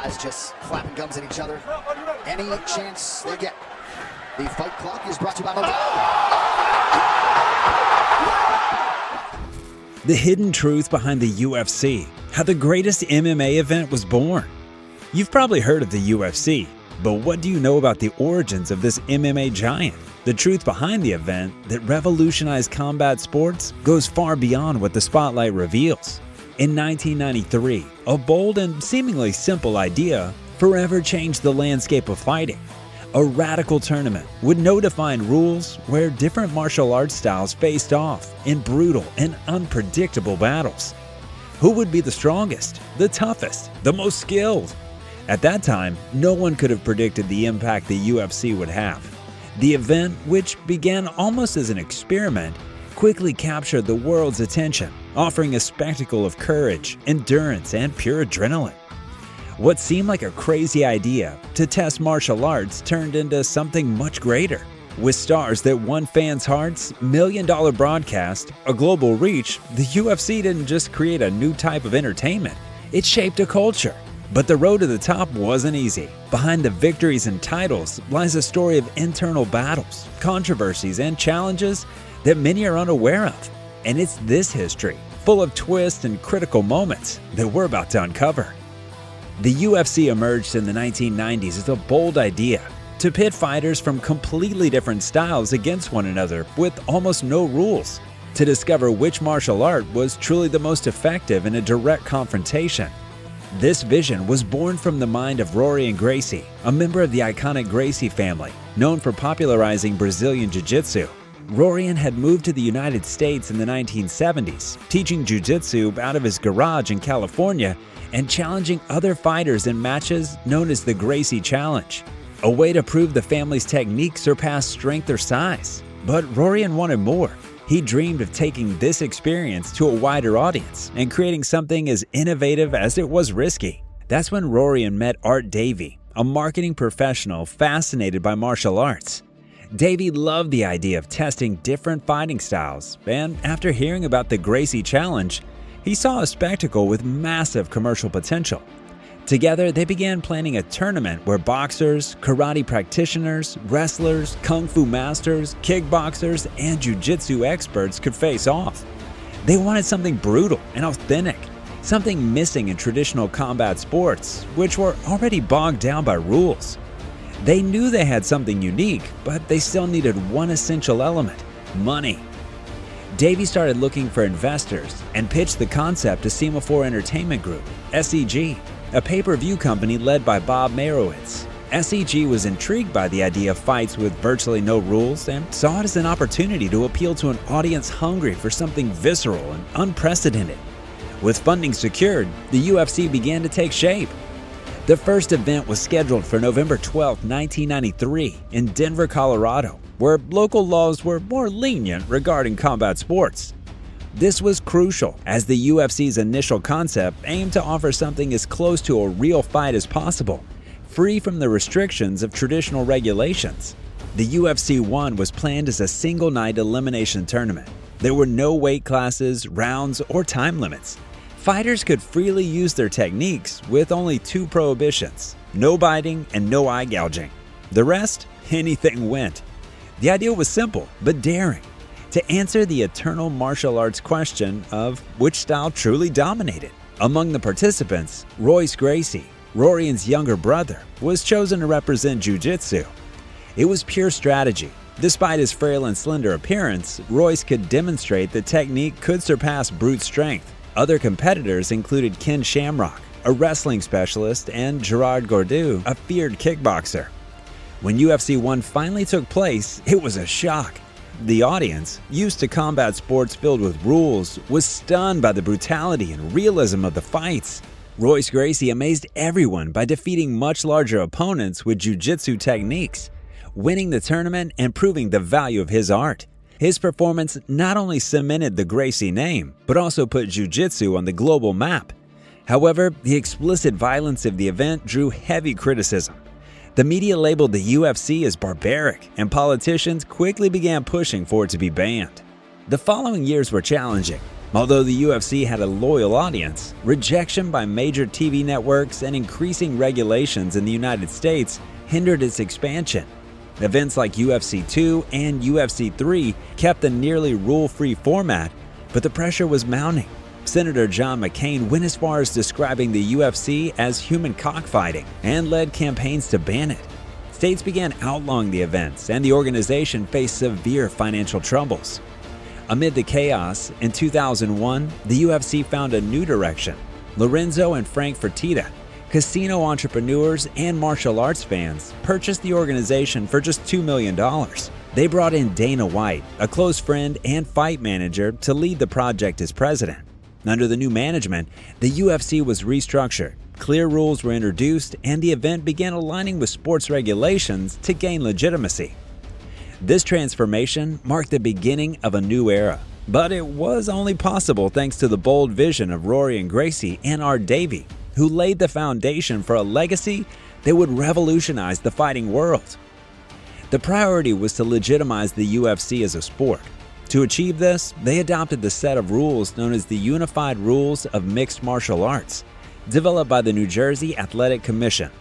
guys just flapping gums at each other any chance they get. The fight clock is brought to you by The hidden truth behind the UFC, how the greatest MMA event was born. You've probably heard of the UFC, but what do you know about the origins of this MMA giant? The truth behind the event that revolutionized combat sports goes far beyond what the spotlight reveals. In 1993, a bold and seemingly simple idea forever changed the landscape of fighting. A radical tournament with no defined rules where different martial arts styles faced off in brutal and unpredictable battles. Who would be the strongest, the toughest, the most skilled? At that time, no one could have predicted the impact the UFC would have. The event, which began almost as an experiment, quickly captured the world's attention, offering a spectacle of courage, endurance, and pure adrenaline. What seemed like a crazy idea to test martial arts turned into something much greater. With stars that won fans' hearts, million-dollar broadcast, a global reach, the UFC didn't just create a new type of entertainment, it shaped a culture. But the road to the top wasn't easy. Behind the victories and titles lies a story of internal battles, controversies, and challenges that many are unaware of. And it's this history, full of twists and critical moments, that we're about to uncover. The UFC emerged in the 1990s as a bold idea to pit fighters from completely different styles against one another with almost no rules, to discover which martial art was truly the most effective in a direct confrontation. This vision was born from the mind of Rorion Gracie, a member of the iconic Gracie family, known for popularizing Brazilian Jiu-Jitsu. Rorion had moved to the United States in the 1970s, teaching Jiu-Jitsu out of his garage in California and challenging other fighters in matches known as the Gracie Challenge, a way to prove the family's technique surpassed strength or size. But Rorion wanted more. He dreamed of taking this experience to a wider audience and creating something as innovative as it was risky. That's when Rorion met Art Davie, a marketing professional fascinated by martial arts. Davie loved the idea of testing different fighting styles, and after hearing about the Gracie Challenge, he saw a spectacle with massive commercial potential. Together, they began planning a tournament where boxers, karate practitioners, wrestlers, kung fu masters, kickboxers, and jiu-jitsu experts could face off. They wanted something brutal and authentic, something missing in traditional combat sports, which were already bogged down by rules. They knew they had something unique, but they still needed one essential element: money. Davie started looking for investors and pitched the concept to Semaphore Entertainment Group, SEG, a pay-per-view company led by Bob Merowitz. SEG was intrigued by the idea of fights with virtually no rules and saw it as an opportunity to appeal to an audience hungry for something visceral and unprecedented. With funding secured, the UFC began to take shape. The first event was scheduled for November 12, 1993 in Denver, Colorado, where local laws were more lenient regarding combat sports. This was crucial, as the UFC's initial concept aimed to offer something as close to a real fight as possible, free from the restrictions of traditional regulations. The UFC 1 was planned as a single-night elimination tournament. There were no weight classes, rounds, or time limits. Fighters could freely use their techniques with only two prohibitions: no biting and no eye gouging. The rest, anything went. The idea was simple, but daring: to answer the eternal martial arts question of which style truly dominated. Among the participants, Rorion Gracie, Rorion's younger brother, was chosen to represent Jiu-Jitsu. It was pure strategy. Despite his frail and slender appearance, Royce could demonstrate that technique could surpass brute strength. Other competitors included Ken Shamrock, a wrestling specialist, and Gerard Gordeau, a feared kickboxer. When UFC 1 finally took place, it was a shock. The audience, used to combat sports filled with rules, was stunned by the brutality and realism of the fights. Rorion Gracie amazed everyone by defeating much larger opponents with jiu-jitsu techniques, winning the tournament and proving the value of his art. His performance not only cemented the Gracie name, but also put jiu-jitsu on the global map. However, the explicit violence of the event drew heavy criticism. The media labeled the UFC as barbaric, and politicians quickly began pushing for it to be banned. The following years were challenging. Although the UFC had a loyal audience, rejection by major TV networks and increasing regulations in the United States hindered its expansion. Events like UFC 2 and UFC 3 kept the nearly rule-free format, but the pressure was mounting. Senator John McCain went as far as describing the UFC as human cockfighting and led campaigns to ban it. States began outlawing the events, and the organization faced severe financial troubles. Amid the chaos, in 2001, the UFC found a new direction. Lorenzo and Frank Fertitta, casino entrepreneurs and martial arts fans, purchased the organization for just $2 million. They brought in Dana White, a close friend and fight manager, to lead the project as president. Under the new management, the UFC was restructured, clear rules were introduced, and the event began aligning with sports regulations to gain legitimacy. This transformation marked the beginning of a new era, but it was only possible thanks to the bold vision of Rorion Gracie and Art Davie, who laid the foundation for a legacy that would revolutionize the fighting world. The priority was to legitimize the UFC as a sport. To achieve this, they adopted the set of rules known as the Unified Rules of Mixed Martial Arts, developed by the New Jersey Athletic Commission.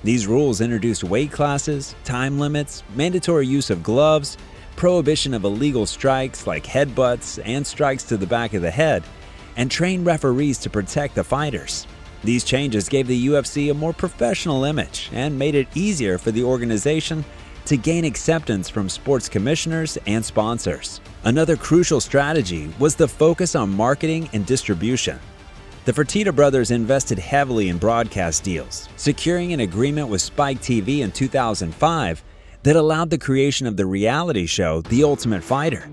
These rules introduced weight classes, time limits, mandatory use of gloves, prohibition of illegal strikes like headbutts and strikes to the back of the head, and trained referees to protect the fighters. These changes gave the UFC a more professional image and made it easier for the organization to gain acceptance from sports commissioners and sponsors. Another crucial strategy was the focus on marketing and distribution. The Fertitta brothers invested heavily in broadcast deals, securing an agreement with Spike TV in 2005 that allowed the creation of the reality show The Ultimate Fighter.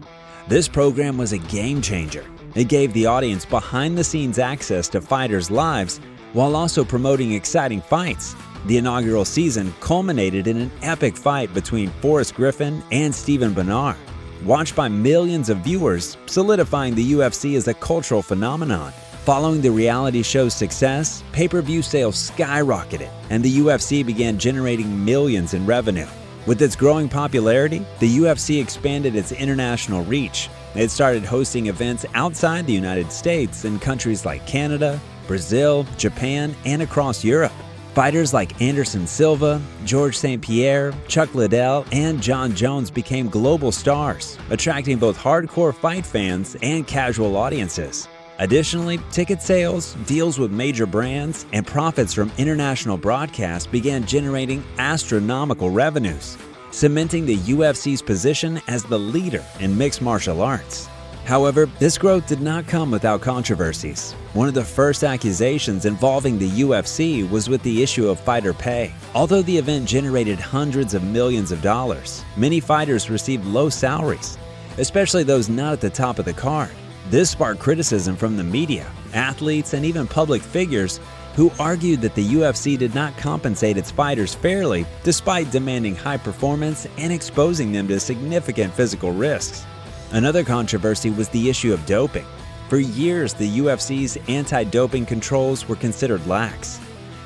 This program was a game changer. It gave the audience behind-the-scenes access to fighters' lives while also promoting exciting fights. The inaugural season culminated in an epic fight between Forrest Griffin and Stephen Bernard, watched by millions of viewers, solidifying the UFC as a cultural phenomenon. Following the reality show's success, pay-per-view sales skyrocketed, and the UFC began generating millions in revenue. With its growing popularity, the UFC expanded its international reach. It started hosting events outside the United States in countries like Canada, Brazil, Japan, and across Europe. Fighters like Anderson Silva, George St. Pierre, Chuck Liddell, and John Jones became global stars, attracting both hardcore fight fans and casual audiences. Additionally, ticket sales, deals with major brands, and profits from international broadcasts began generating astronomical revenues, cementing the UFC's position as the leader in mixed martial arts. However, this growth did not come without controversies. One of the first accusations involving the UFC was with the issue of fighter pay. Although the event generated hundreds of millions of dollars, many fighters received low salaries, especially those not at the top of the card. This sparked criticism from the media, athletes, and even public figures who argued that the UFC did not compensate its fighters fairly despite demanding high performance and exposing them to significant physical risks. Another controversy was the issue of doping. For years, the UFC's anti-doping controls were considered lax.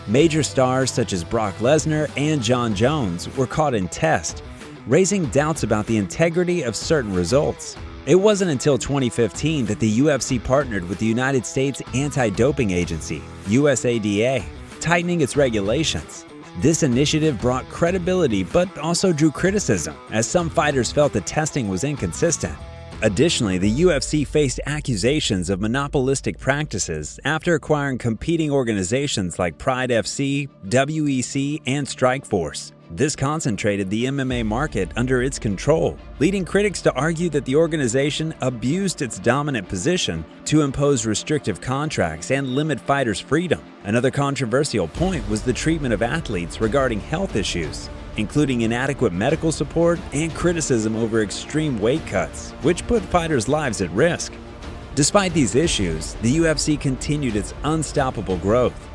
Major stars such as Brock Lesnar and John Jones were caught in test, raising doubts about the integrity of certain results. It wasn't until 2015 that the UFC partnered with the United States Anti-Doping Agency, USADA, tightening its regulations. This initiative brought credibility but also drew criticism, as some fighters felt the testing was inconsistent. Additionally, the UFC faced accusations of monopolistic practices after acquiring competing organizations like Pride FC, WEC, and Strikeforce. This concentrated the MMA market under its control, leading critics to argue that the organization abused its dominant position to impose restrictive contracts and limit fighters' freedom. Another controversial point was the treatment of athletes regarding health issues, including inadequate medical support and criticism over extreme weight cuts, which put fighters' lives at risk. Despite these issues, the UFC continued its unstoppable growth.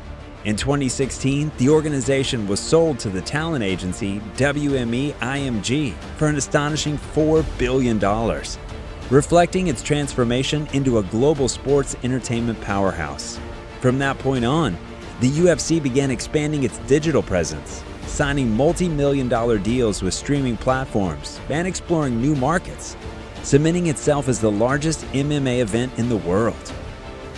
In 2016, the organization was sold to the talent agency WME-IMG for an astonishing $4 billion, reflecting its transformation into a global sports entertainment powerhouse. From that point on, the UFC began expanding its digital presence, signing multi-million-dollar deals with streaming platforms and exploring new markets. cementing itself as the largest MMA event in the world.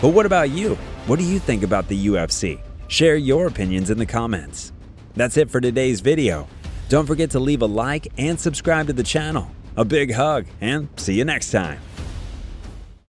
But what about you? What do you think about the UFC? Share your opinions in the comments. That's it for today's video. Don't forget to leave a like and subscribe to the channel. A big hug, and see you next time.